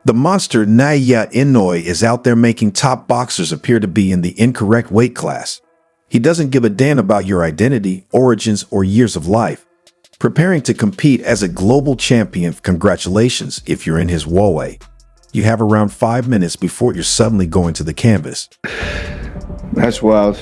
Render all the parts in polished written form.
The monster Naoya Inoue is out there making top boxers appear to be in the incorrect weight class. He doesn't give a damn about your identity, origins, or years of life. Preparing to compete as a global champion, congratulations if you're in his way. You have around 5 minutes before you're suddenly going to the canvas. That's wild.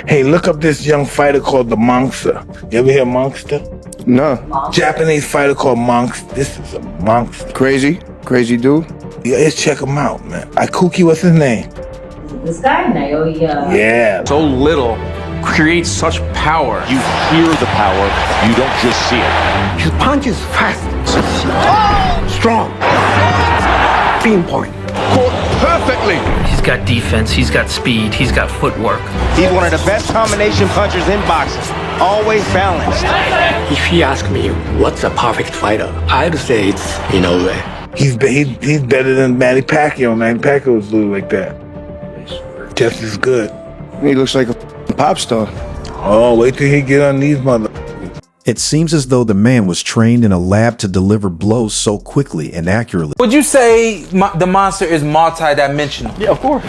Hey, look up this young fighter called the Monster. You ever hear Monster? No. Japanese fighter called Monster. This is a monster. Crazy dude. Yeah, let's check him out, man. Ikuki, what's his name? This guy, Naoya. Yeah. So little creates such power. You hear the power, you don't just see it. His punch is fast, strong, pinpoint, Caught perfectly. He's got defense, he's got speed, he's got footwork. He's one of the best combination punchers in boxing. Always balanced. If you ask me what's a perfect fighter, I'd say it's Inoue. He's better than Manny Pacquiao. Manny Pacquiao was little like that. Just as good. He looks like a pop star. Oh, wait till he get on these mother. It seems as though the man was trained in a lab to deliver blows so quickly and accurately. Would you say the monster is multi-dimensional? Yeah, of course.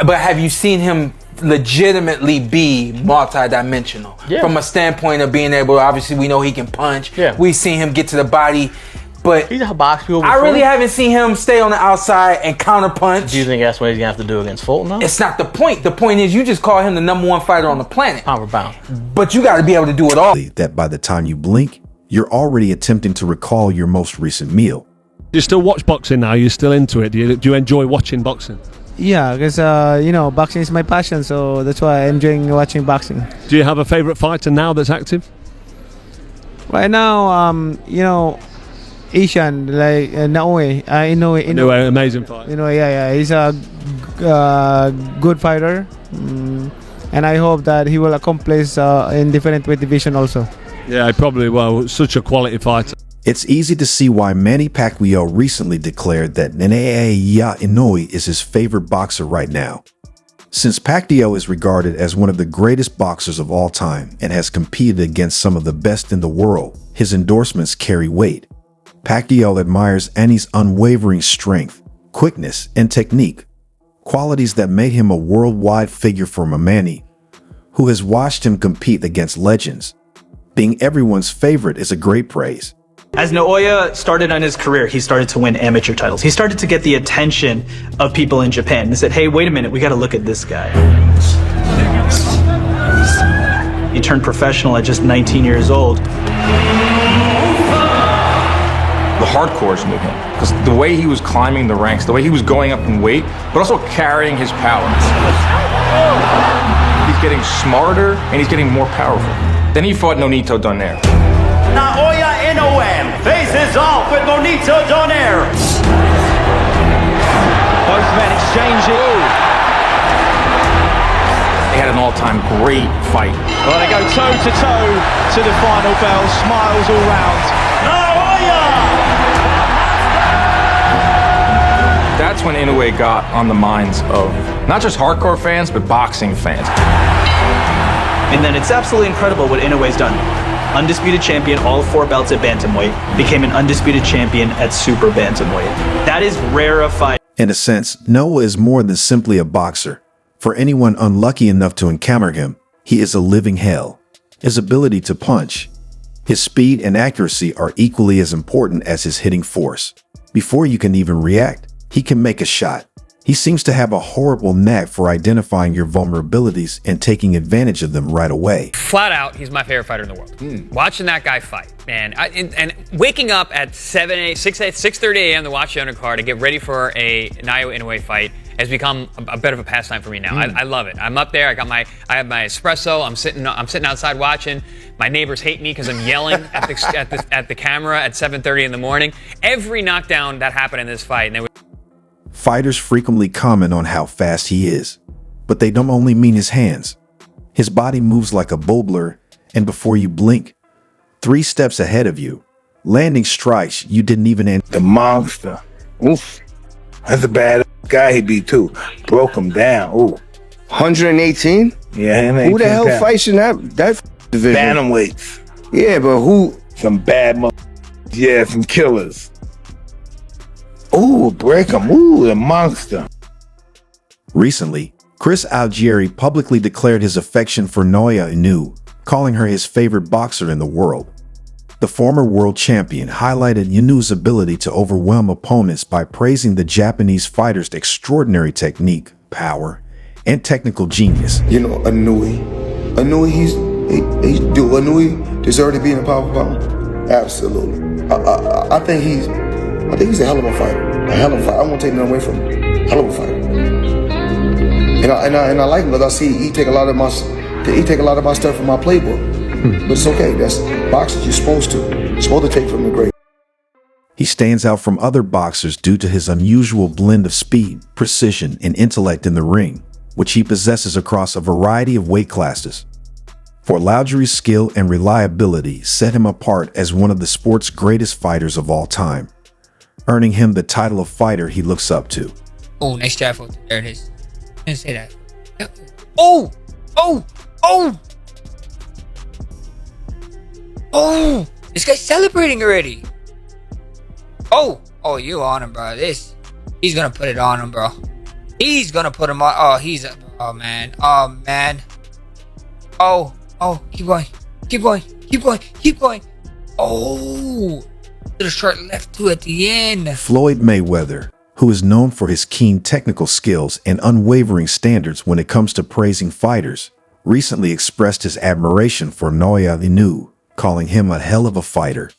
But have you seen him legitimately be multi-dimensional? Yeah. From a standpoint of being able, obviously we know he can punch. Yeah. We've seen him get to the body. But he's a boxer. I really haven't seen him stay on the outside and counter punch. Do you think that's what he's gonna have to do against Fulton though? It's not the point. The point is you just call him the #1 fighter on the planet. Pound for pound. But you got to be able to do it all. That by the time you blink, you're already attempting to recall your most recent meal. Do you still watch boxing now? You're still into it? Do you enjoy watching boxing? Yeah, because boxing is my passion, so that's why I'm enjoying watching boxing. Do you have a favorite fighter now that's active? Right now, Asian, like Naoya Inoue, amazing fighter. Yeah, he's a good fighter, and I hope that he will accomplish in different weight division also. Yeah, he probably will. Such a quality fighter. It's easy to see why Manny Pacquiao recently declared that Naoya Inoue is his favorite boxer right now. Since Pacquiao is regarded as one of the greatest boxers of all time and has competed against some of the best in the world, his endorsements carry weight. Pacquiao admires Inoue's unwavering strength, quickness, and technique, qualities that made him a worldwide figure for Manny, who has watched him compete against legends. Being everyone's favorite is a great praise. As Naoya started on his career, he started to win amateur titles. He started to get the attention of people in Japan. They said, hey, wait a minute, we got to look at this guy. He turned professional at just 19 years old. The hardcores knew him because the way he was climbing the ranks, the way he was going up in weight, but also carrying his power. He's getting smarter and he's getting more powerful. Then he fought Donaire. Naoya Inoue faces off with Donaire. Both men exchanging. They had an all-time great fight. Well, they go toe-to-toe to the final bell. Smiles all round. Naoya! That's when Inoue got on the minds of not just hardcore fans, but boxing fans. And then it's absolutely incredible what Inoue's done. Undisputed champion, all 4 belts at bantamweight, became an undisputed champion at super bantamweight. That is rarefied. In a sense, Noah is more than simply a boxer. For anyone unlucky enough to encounter him, he is a living hell. His ability to punch, his speed and accuracy are equally as important as his hitting force. Before you can even react, he can make a shot. He seems to have a horrible knack for identifying your vulnerabilities and taking advantage of them right away. Flat out, he's my favorite fighter in the world. Watching that guy fight, man. And waking up at 6:30 a.m. to watch the undercard to get ready for a Naoya Inoue fight has become a bit of a pastime for me now. I love it. I'm up there. I have my espresso. I'm sitting outside watching. My neighbors hate me because I'm yelling at the camera at 7:30 in the morning. Every knockdown that happened in this fight, and Fighters frequently comment on how fast he is, but they don't only mean his hands. His body moves like a bowler, and before you blink, 3 steps ahead of you, landing strikes you didn't even end. The Monster. Oof. That's a bad guy he beat too. Broke him down. Ooh. 118? Yeah, who the hell fights in that division? Bantamweights. Yeah, but who? Some bad Yeah, some killers. Ooh, break him. Ooh, the monster. Recently, Chris Algieri publicly declared his affection for Naoya Inoue, calling her his favorite boxer in the world. The former world champion highlighted Inoue's ability to overwhelm opponents by praising the Japanese fighter's extraordinary technique, power, and technical genius. You know, Inoue, Inoue deserved to be in the power pound. Absolutely. I think he's a hell of a fighter. A hell of a fighter. I won't take nothing away from him. Hell of a fighter. And I like him because I see he take a lot of my stuff from my playbook. But it's okay. That's boxers. You're supposed to take from the great. He stands out from other boxers due to his unusual blend of speed, precision, and intellect in the ring, which he possesses across a variety of weight classes. Fort Lauderdale's skill and reliability set him apart as one of the sport's greatest fighters of all time, earning him the title of fighter he looks up to. Oh, nice jab. There it is. I didn't say that. Oh! Oh! Oh! Oh! This guy's celebrating already. Oh! Oh, you on him, bro. He's gonna put it on him, bro. He's gonna put him on. Oh, oh, man. Oh, man. Oh. Oh, keep going. Keep going. Keep going. Keep going. Oh! Little short left too at the end. Floyd Mayweather, who is known for his keen technical skills and unwavering standards when it comes to praising fighters, recently expressed his admiration for Naoya Inoue, calling him a hell of a fighter.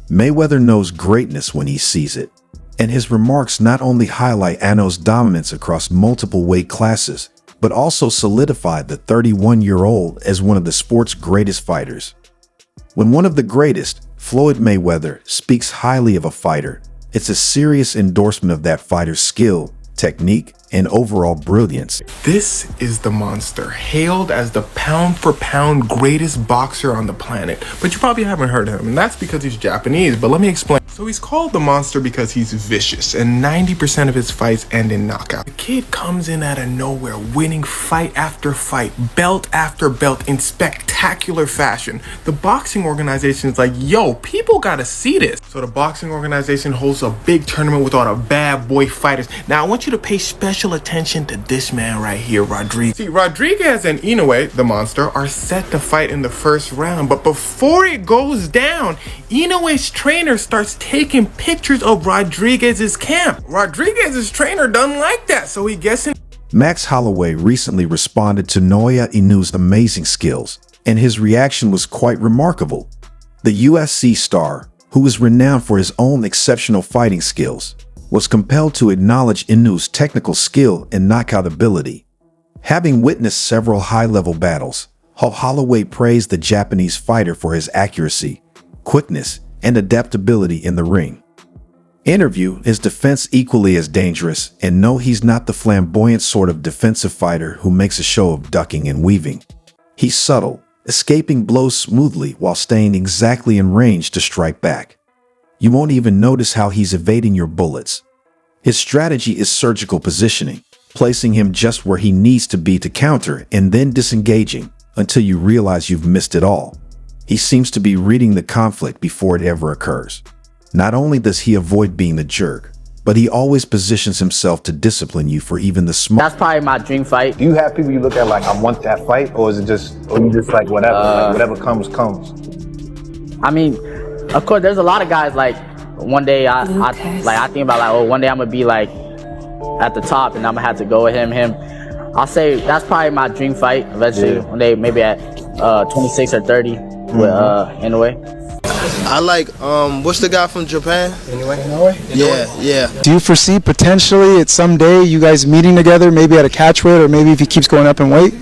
Mayweather knows greatness when he sees it, and his remarks not only highlight Inoue's dominance across multiple weight classes, but also solidified the 31-year-old as one of the sport's greatest fighters. When one of the greatest, Floyd Mayweather, speaks highly of a fighter, it's a serious endorsement of that fighter's skill, technique, and overall brilliance. This is the monster, hailed as the pound-for-pound greatest boxer on the planet. But you probably haven't heard of him, and that's because he's Japanese, but let me explain. So he's called the monster because he's vicious, and 90% of his fights end in knockout. The kid comes in out of nowhere, winning fight after fight, belt after belt, in spectacular fashion. The boxing organization is like, yo, people gotta see this. So the boxing organization holds a big tournament with all the bad boy fighters. Now I want you to pay special attention to this man right here, Rodriguez. See, Rodriguez and Inoue, the monster, are set to fight in the first round, but before it goes down, Inoue's trainer starts taking pictures of Rodriguez's camp. Rodriguez's trainer doesn't like that, so he gets in. Max Holloway recently responded to Naoya Inoue's amazing skills, and his reaction was quite remarkable. The UFC star, who is renowned for his own exceptional fighting skills, was compelled to acknowledge Inoue's technical skill and knockout ability. Having witnessed several high-level battles, Holloway praised the Japanese fighter for his accuracy, quickness, and adaptability in the ring. Interview his defense equally as dangerous, and no, he's not the flamboyant sort of defensive fighter who makes a show of ducking and weaving. He's subtle, escaping blows smoothly while staying exactly in range to strike back. You won't even notice how he's evading your bullets. His strategy is surgical positioning, placing him just where he needs to be to counter and then disengaging until you realize you've missed it all. He seems to be reading the conflict before it ever occurs. Not only does he avoid being the jerk, but he always positions himself to discipline you for even the small. That's probably my dream fight. Do you have people you look at like, I want that fight, or is it just, or you just like whatever, like whatever comes? I mean, of course, there's a lot of guys like one day I think about like, oh, one day I'm gonna be like at the top and I'm gonna have to go with him. I'll say that's probably my dream fight eventually. One day, maybe at 26 or 30 with Inoue. I like what's the guy from Japan? Inoue? Yeah. Do you foresee potentially at some day you guys meeting together, maybe at a catchweight, or maybe if he keeps going up in weight?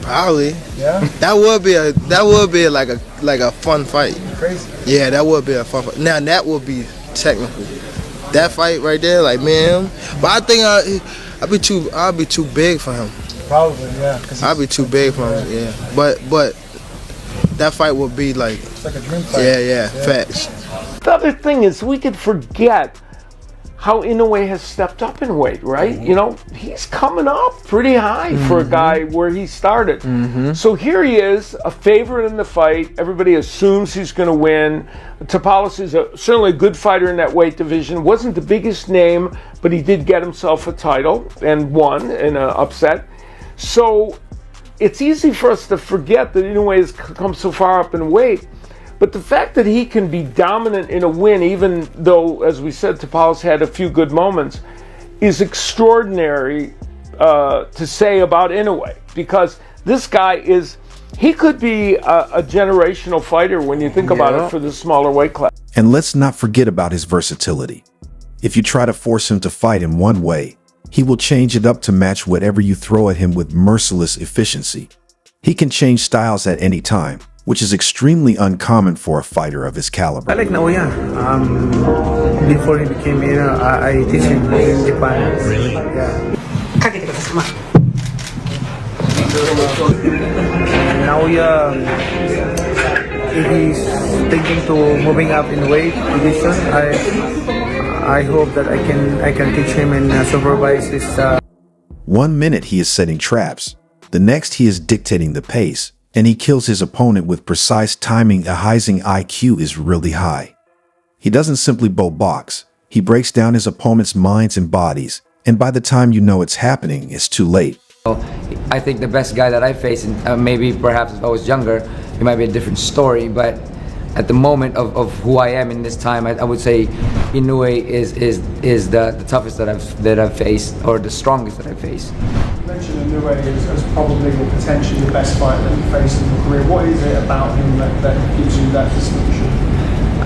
Probably. Yeah. That would be like a fun fight. Crazy. Yeah, that would be a fun fight. Now that would be technical. That fight right there, like me and him. But I think I'll be too big for him. Probably, yeah. I'll be too big for him. Yeah. But that fight would be like. It's like a dream fight. Yeah, facts. The other thing is we could forget how Inoue has stepped up in weight, right? You know, he's coming up pretty high for a guy where he started. So here he is, a favorite in the fight. Everybody assumes he's going to win. Tapales is certainly a good fighter in that weight division. Wasn't the biggest name, but he did get himself a title and won in an upset. So it's easy for us to forget that Inoue has come so far up in weight. But the fact that he can be dominant in a win, even though, as we said, Tapales had a few good moments, is extraordinary to say about Inoue. Because this guy he could be a generational fighter when you think about it for the smaller weight class. And let's not forget about his versatility. If you try to force him to fight in one way, he will change it up to match whatever you throw at him with merciless efficiency. He can change styles at any time, which is extremely uncommon for a fighter of his caliber. I like Naoya. Before he became here, I teach him in Japan. Really? Yeah. Naoya, if he's thinking to moving up in weight division, I hope that I can teach him and supervise his. 1 minute he is setting traps, the next he is dictating the pace, and he kills his opponent with precise timing. A Heising IQ is really high. He doesn't simply box, he breaks down his opponent's minds and bodies, and by the time you know it's happening, it's too late. I think the best guy that I faced, and maybe perhaps if I was younger, it might be a different story, but at the moment of who I am in this time, I would say Inoue is the toughest that I've faced, or the strongest that I've faced. You mentioned Inoue as probably or potentially the best fighter that you faced in your career. What is it about him that gives you that distinction?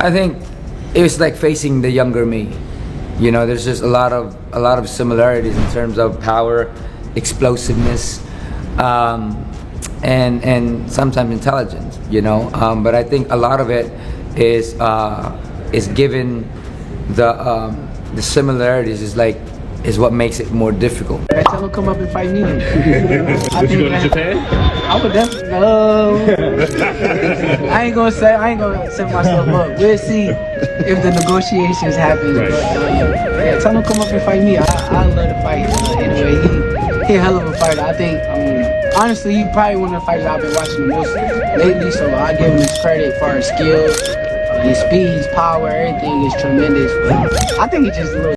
I think it was like facing the younger me. You know, there's just a lot of similarities in terms of power, explosiveness, and sometimes intelligence. You know, but I think a lot of it is given the similarities is what makes it more difficult. Tell him come up and fight me. Would you go to Japan? I would definitely go. I ain't gonna set myself up. We'll see if the negotiations happen. Right. But yeah, tell him come up and fight me. I love to fight. Anyway, he a hell of a fighter. I think honestly, he probably one of the fighters I've been watching the most lately. So I give him his credit for his skills, his speed, his power, everything is tremendous. But I think he just a little